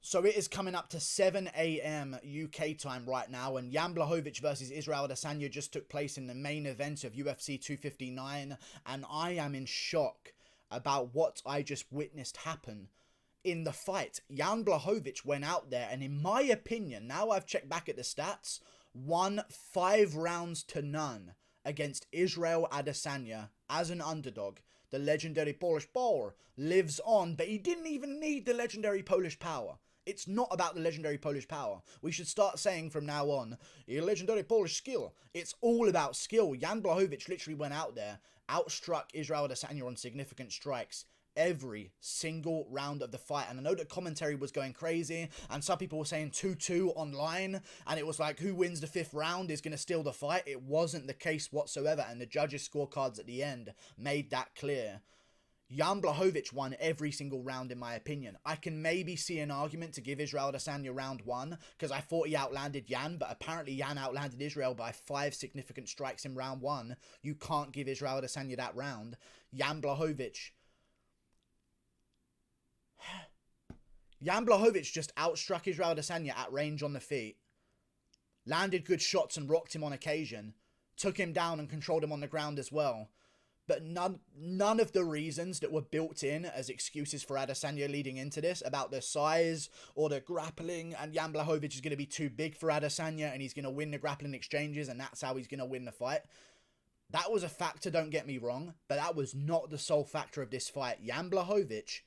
So it is coming up to 7 a.m. UK time right now, and Jan Blachowicz versus Israel Adesanya just took place in the main event of UFC 259, and I am in shock about what I just witnessed happen in the fight. Jan Blachowicz went out there, and in my opinion, now I've checked back at the stats, won 5 rounds to none against Israel Adesanya as an underdog. The legendary Polish power lives on, but he didn't even need the legendary Polish power. It's not about the legendary Polish power. We should start saying from now on, a legendary Polish skill. It's all about skill. Jan Blachowicz literally went out there, outstruck Israel Adesanya on significant strikes every single round of the fight. And I know that commentary was going crazy, and some people were saying 2-2 online, and it was like, who wins the 5th round is going to steal the fight. It wasn't the case whatsoever, and the judges' scorecards at the end made that clear. Jan Blachowicz won every single round, in my opinion. I can maybe see an argument to give Israel Adesanya round 1, because I thought he outlanded Jan, but apparently Jan outlanded Israel by 5 significant strikes in round 1. You can't give Israel Adesanya that round. Jan Blachowicz just outstruck Israel Adesanya at range on the feet, landed good shots and rocked him on occasion, took him down and controlled him on the ground as well. But none of the reasons that were built in as excuses for Adesanya leading into this, about the size or the grappling, and Jan Blachowicz is going to be too big for Adesanya and he's going to win the grappling exchanges and that's how he's going to win the fight. That was a factor, don't get me wrong, but that was not the sole factor of this fight. Jan Blachowicz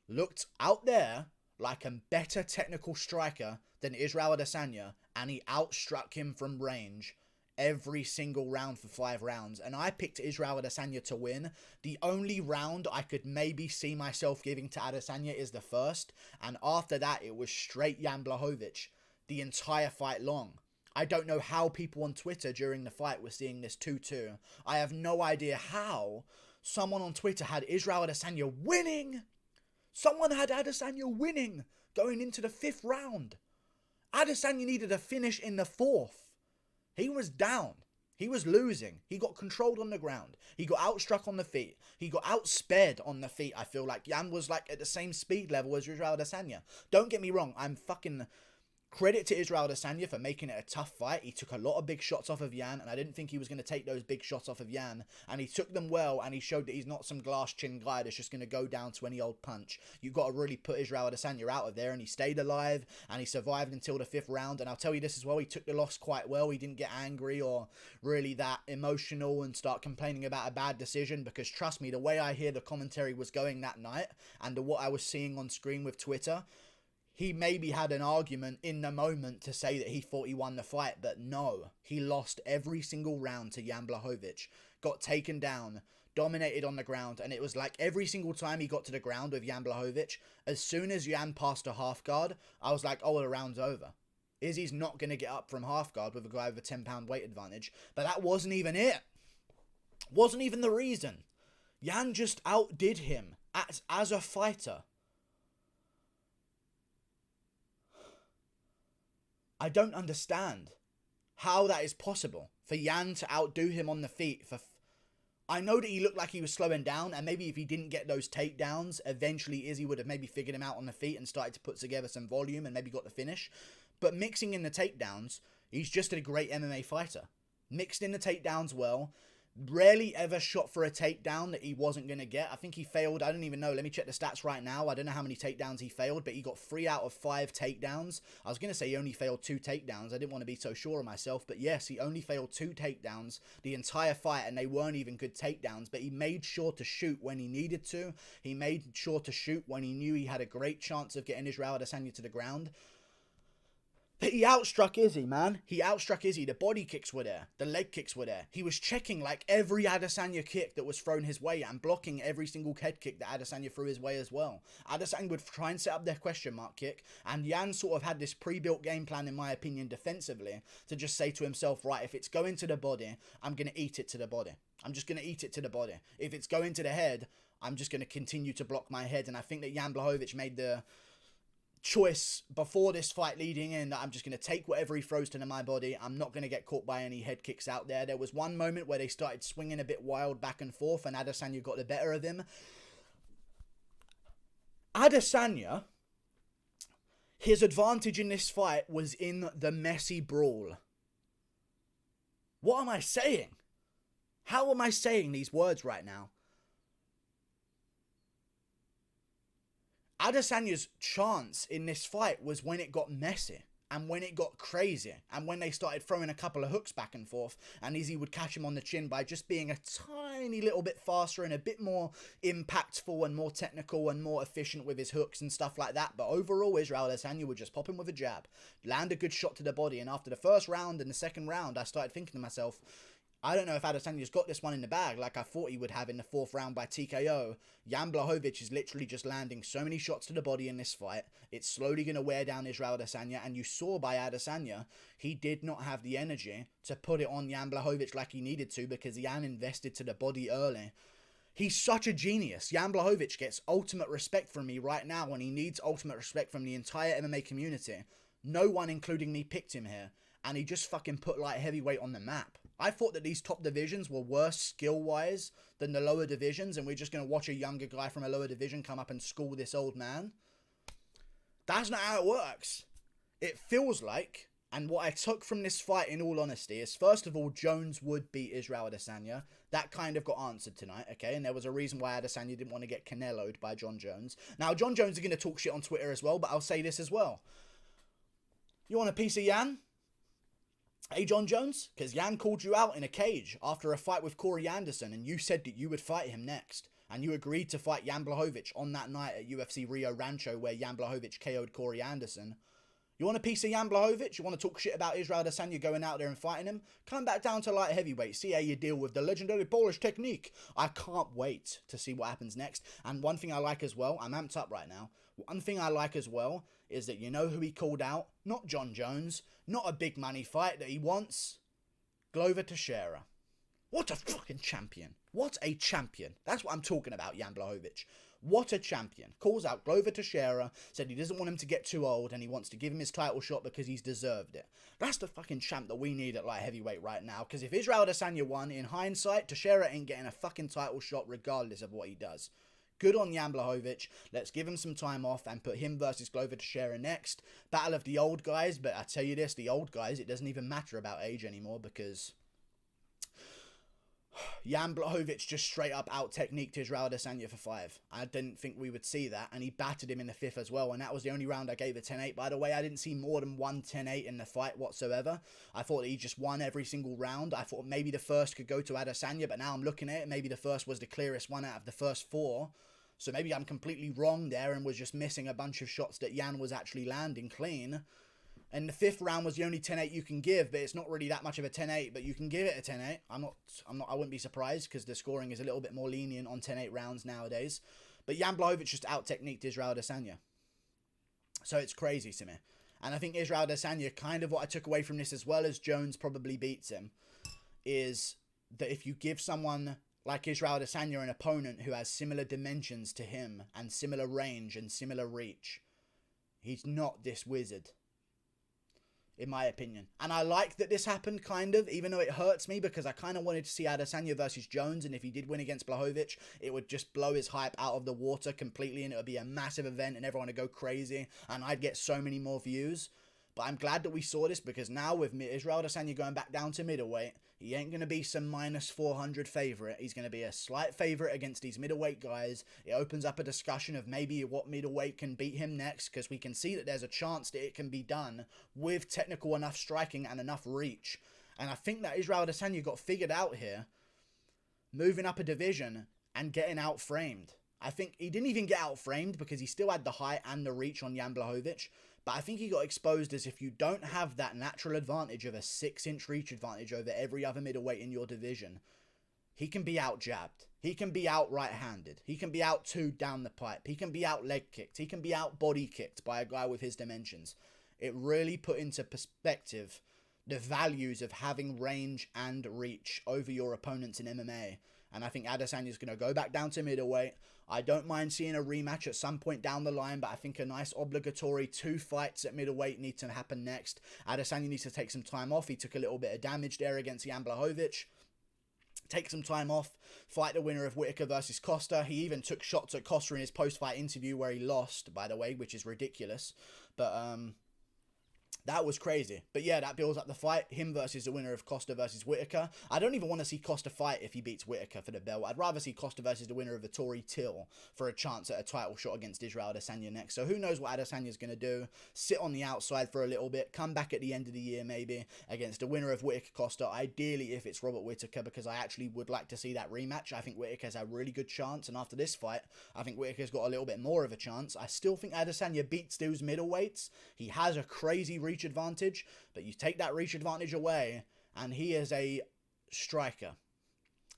looked out there like a better technical striker than Israel Adesanya, and he outstruck him from range every single round for 5 rounds. And I picked Israel Adesanya to win. The only round I could maybe see myself giving to Adesanya is the first, and after that it was straight Jan Blachowicz the entire fight long. I don't know how people on Twitter during the fight were seeing this 2-2. I have no idea how someone on Twitter had Israel Adesanya winning. Someone had Adesanya winning going into the 5th round. Adesanya needed a finish in the 4th. He was down. He was losing. He got controlled on the ground. He got outstruck on the feet. He got outsped on the feet. I feel like Jan was like at the same speed level as Israel Adesanya. Don't get me wrong. I'm fucking... Credit to Israel Adesanya for making it a tough fight. He took a lot of big shots off of Jan, and I didn't think he was going to take those big shots off of Jan, and he took them well, and he showed that he's not some glass chin guy that's just going to go down to any old punch. You got to really put Israel Adesanya out of there, and he stayed alive, and he survived until the 5th round. And I'll tell you this as well, he took the loss quite well. He didn't get angry or really that emotional and start complaining about a bad decision, because trust me, the way I hear the commentary was going that night, and what I was seeing on screen with Twitter, he maybe had an argument in the moment to say that he thought he won the fight, but no. He lost every single round to Jan Blachowicz, got taken down, dominated on the ground, and it was like every single time he got to the ground with Jan Blachowicz, as soon as Jan passed a half guard, I was like, oh, the round's over. Izzy's not going to get up from half guard with a guy with a 10-pound weight advantage, but that wasn't even it. Wasn't even the reason. Jan just outdid him as a fighter. I don't understand how that is possible for Jan to outdo him on the feet. I know that he looked like he was slowing down, and maybe if he didn't get those takedowns, eventually Izzy would have maybe figured him out on the feet and started to put together some volume and maybe got the finish. But mixing in the takedowns, he's just a great MMA fighter. Mixed in the takedowns well. Rarely ever shot for a takedown that he wasn't going to get. I think he failed, I don't even know, let me check the stats right now. I don't know how many takedowns he failed, but he got 3 out of 5 takedowns. I was going to say he only failed 2 takedowns. I didn't want to be so sure of myself, but yes, he only failed 2 takedowns the entire fight, and they weren't even good takedowns, but he made sure to shoot when he needed to. He made sure to shoot when he knew he had a great chance of getting Israel Adesanya to the ground. But he outstruck Izzy, man. He outstruck Izzy. The body kicks were there. The leg kicks were there. He was checking like every Adesanya kick that was thrown his way and blocking every single head kick that Adesanya threw his way as well. Adesanya would try and set up their question mark kick, and Jan sort of had this pre-built game plan, in my opinion, defensively, to just say to himself, right, if it's going to the body, I'm going to eat it to the body. I'm just going to eat it to the body. If it's going to the head, I'm just going to continue to block my head. And I think that Jan Blachowicz made the choice before this fight leading in that I'm just going to take whatever he throws to my body. I'm not going to get caught by any head kicks out there. There was one moment where they started swinging a bit wild back and forth, and Adesanya got the better of him. Adesanya, His advantage in this fight was in the messy brawl. What am I saying? How am I saying these words right now? Adesanya's chance in this fight was when it got messy and when it got crazy and when they started throwing a couple of hooks back and forth and Izzy would catch him on the chin by just being a tiny little bit faster and a bit more impactful and more technical and more efficient with his hooks and stuff like that. But overall, Israel Adesanya would just pop him with a jab, land a good shot to the body, and after the first round and the second round, I started thinking to myself, I don't know if Adesanya's got this one in the bag like I thought he would have in the fourth round by TKO. Jan Blachowicz is literally just landing so many shots to the body in this fight. It's slowly going to wear down Israel Adesanya, and you saw by Adesanya, he did not have the energy to put it on Jan Blachowicz like he needed to because Jan invested to the body early. He's such a genius. Jan Blachowicz gets ultimate respect from me right now, and he needs ultimate respect from the entire MMA community. No one, including me, picked him here, and he just fucking put light heavyweight on the map. I thought that these top divisions were worse skill-wise than the lower divisions, and we're just going to watch a younger guy from a lower division come up and school this old man. That's not how it works. It feels like, and what I took from this fight in all honesty is, first of all, Jones would beat Israel Adesanya. That kind of got answered tonight, okay? And there was a reason why Adesanya didn't want to get Canelo'd by John Jones. Now, John Jones is going to talk shit on Twitter as well, but I'll say this as well. You want a piece of Jan? Hey, John Jones, because Jan called you out in a cage after a fight with Corey Anderson, and you said that you would fight him next. And you agreed to fight Jan Blachowicz on that night at UFC Rio Rancho where Jan Blachowicz KO'd Corey Anderson. You want a piece of Jan Blachowicz? You want to talk shit about Israel Adesanya going out there and fighting him? Come back down to light heavyweight. See how you deal with the legendary Polish technique. I can't wait to see what happens next. And one thing I like as well, I'm amped up right now. One thing I like as well is that you know who he called out? Not John Jones. Not a big money fight that he wants. Glover Teixeira. What a fucking champion. What a champion. That's what I'm talking about, Jan Blachowicz. What a champion. Calls out Glover Teixeira, said he doesn't want him to get too old and he wants to give him his title shot because he's deserved it. That's the fucking champ that we need at light heavyweight right now, because if Israel Adesanya won, in hindsight, Teixeira ain't getting a fucking title shot regardless of what he does. Good on Jan Blachowicz. Let's give him some time off and put him versus Glover Teixeira next. Battle of the old guys, but I tell you this, the old guys, it doesn't even matter about age anymore because Jan Blachowicz just straight up out-techniqued Israel Adesanya for 5. I didn't think we would see that, and he battered him in the 5th as well, and that was the only round I gave a 10-8. By the way, I didn't see more than one 10-8 in the fight whatsoever. I thought he just won every single round. I thought maybe the first could go to Adesanya, but now I'm looking at it, maybe the first was the clearest one out of the first 4. So maybe I'm completely wrong there and was just missing a bunch of shots that Jan was actually landing clean. And the 5th round was the only 10-8 you can give, but it's not really that much of a 10-8, but you can give it a 10-8. I wouldn't be surprised because the scoring is a little bit more lenient on 10-8 rounds nowadays. But Jan Blachowicz just out-techniqued Israel Adesanya. So it's crazy to me. And I think Israel Adesanya, kind of what I took away from this as well as Jones probably beats him, is that if you give someone like Israel Adesanya an opponent who has similar dimensions to him and similar range and similar reach, he's not this wizard. In my opinion. And I like that this happened, kind of, even though it hurts me, because I kind of wanted to see Adesanya versus Jones, and if he did win against Blachowicz, it would just blow his hype out of the water completely, and it would be a massive event, and everyone would go crazy, and I'd get so many more views. But I'm glad that we saw this, because now with Israel Adesanya going back down to middleweight, he ain't going to be some minus 400 favourite. He's going to be a slight favourite against these middleweight guys. It opens up a discussion of maybe what middleweight can beat him next, because we can see that there's a chance that it can be done with technical enough striking and enough reach. And I think that Israel Adesanya got figured out here, moving up a division and getting out-framed. I think he didn't even get out-framed because he still had the height and the reach on Jan Blachowicz. But I think he got exposed as if you don't have that natural advantage of a 6-inch reach advantage over every other middleweight in your division, he can be out-jabbed. He can be out right-handed. He can be out-2'd down the pipe. He can be out-leg-kicked. He can be out-body-kicked by a guy with his dimensions. It really put into perspective the values of having range and reach over your opponents in MMA. And I think Adesanya's going to go back down to middleweight. I don't mind seeing a rematch at some point down the line, but I think a nice obligatory 2 fights at middleweight need to happen next. Adesanya needs to take some time off. He took a little bit of damage there against Jan Blachowicz. Take some time off, fight the winner of Whittaker versus Costa. He even took shots at Costa in his post-fight interview where he lost, by the way, which is ridiculous. But that was crazy. But yeah, that builds up the fight. Him versus the winner of Costa versus Whittaker. I don't even want to see Costa fight if he beats Whittaker for the belt. I'd rather see Costa versus the winner of Vittori Till for a chance at a title shot against Israel Adesanya next. So who knows what Adesanya's going to do. Sit on the outside for a little bit. Come back at the end of the year maybe against the winner of Whittaker Costa. Ideally if it's Robert Whittaker, because I actually would like to see that rematch. I think Whittaker's a really good chance. And after this fight, I think Whittaker's got a little bit more of a chance. I still think Adesanya beats those middleweights. He has a crazy reach advantage, but you take that reach advantage away and he is a striker.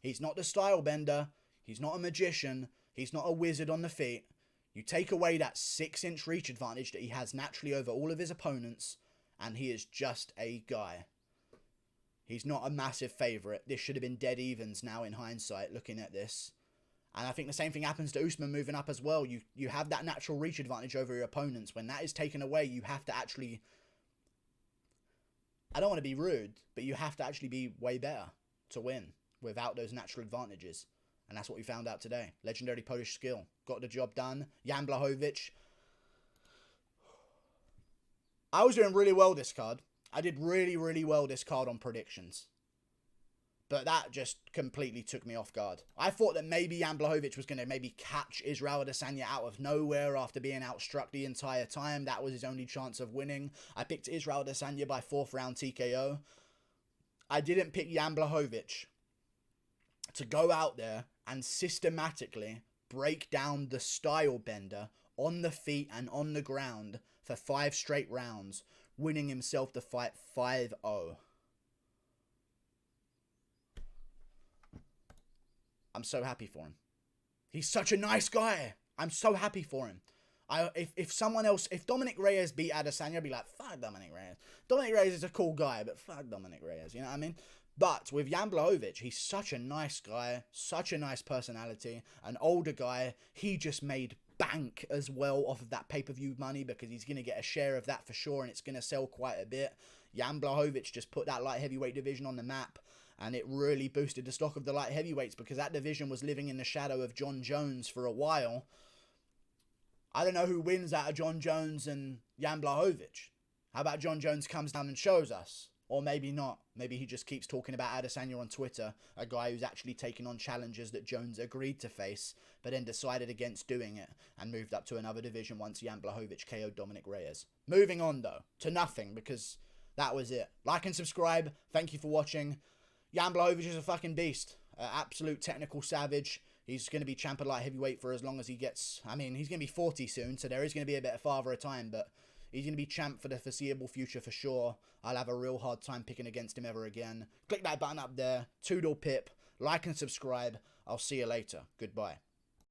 He's not the style bender, he's not a magician, he's not a wizard on the feet. You take away that 6-inch reach advantage that he has naturally over all of his opponents, and he is just a guy. He's not a massive favourite. This should have been dead evens now in hindsight looking at this. And I think the same thing happens to Usman moving up as well. You have that natural reach advantage over your opponents. When that is taken away, you have to actually, I don't want to be rude, but you have to actually be way better to win without those natural advantages. And that's what we found out today. Legendary Polish skill. Got the job done. Jan Blachowicz. I was doing really well this card. I did really, really well this card on predictions. But that just completely took me off guard. I thought that maybe Jan Blachowicz was going to maybe catch Israel Adesanya out of nowhere after being outstruck the entire time. That was his only chance of winning. I picked Israel Adesanya by 4th round TKO. I didn't pick Jan Blachowicz to go out there and systematically break down the style bender on the feet and on the ground for 5 straight rounds, winning himself the fight 5-0. I'm so happy for him. He's such a nice guy. I'm so happy for him. If someone else, if Dominic Reyes beat Adesanya, I'd be like, fuck Dominic Reyes. Dominic Reyes is a cool guy, but fuck Dominic Reyes, you know what I mean? But with Jan Blachowicz, he's such a nice guy, such a nice personality, an older guy. He just made bank as well off of that pay-per-view money because he's going to get a share of that for sure, and it's going to sell quite a bit. Jan Blachowicz just put that light heavyweight division on the map. And it really boosted the stock of the light heavyweights because that division was living in the shadow of John Jones for a while. I don't know who wins out of John Jones and Jan Blachowicz. How about John Jones comes down and shows us? Or maybe not. Maybe he just keeps talking about Adesanya on Twitter, a guy who's actually taken on challenges that Jones agreed to face, but then decided against doing it and moved up to another division once Jan Blachowicz KO'd Dominic Reyes. Moving on, though, to nothing because that was it. Like and subscribe. Thank you for watching. Jan Blachowicz is a fucking beast. Absolute technical savage. He's going to be champ at light heavyweight for as long as he gets... I mean, he's going to be 40 soon, so there is going to be a bit of farther a time, but he's going to be champ for the foreseeable future for sure. I'll have a real hard time picking against him ever again. Click that button up there. Toodle pip. Like and subscribe. I'll see you later. Goodbye.